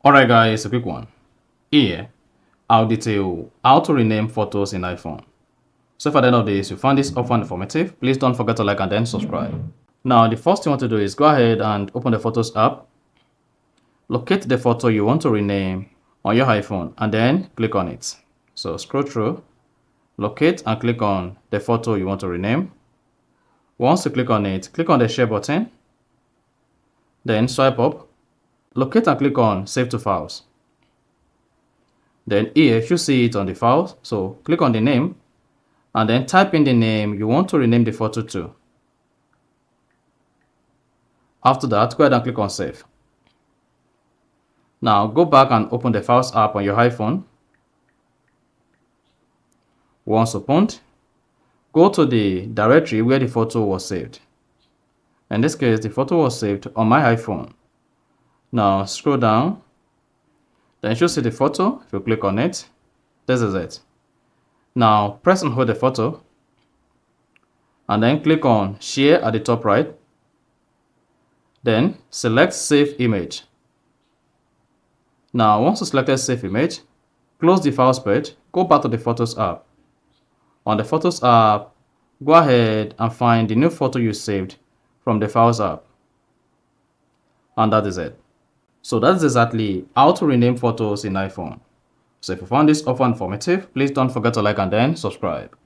Alright guys, a quick one. Here, I'll detail how to rename photos in iPhone. So if at the end of this you find this often informative, please don't forget to like and then subscribe. Now the first thing you want to do is go ahead and open the Photos app. Locate the photo you want to rename on your iPhone and then click on it. So scroll through, locate and click on the photo you want to rename. Once you click on it, click on the share button. Then swipe up, locate and click on Save to Files. Then here you should see it on the files, so click on the name and then type in the name you want to rename the photo to. After that, go ahead and click on Save. Now go back and open the Files app on your iPhone. Once opened, go to the directory where the photo was saved. In this case, the photo was saved on my iPhone. Now scroll down, then you should see the photo. If you click on it, this is it. Now press and hold the photo and then click on Share at the top right. Then select Save Image. Now once you selected Save Image, close the Files page, go back to the Photos app. On the Photos app, go ahead and find the new photo you saved from the Files app. And that is it. So that's exactly how to rename photos in iPhone. So if you found this offer informative, please don't forget to like and then subscribe.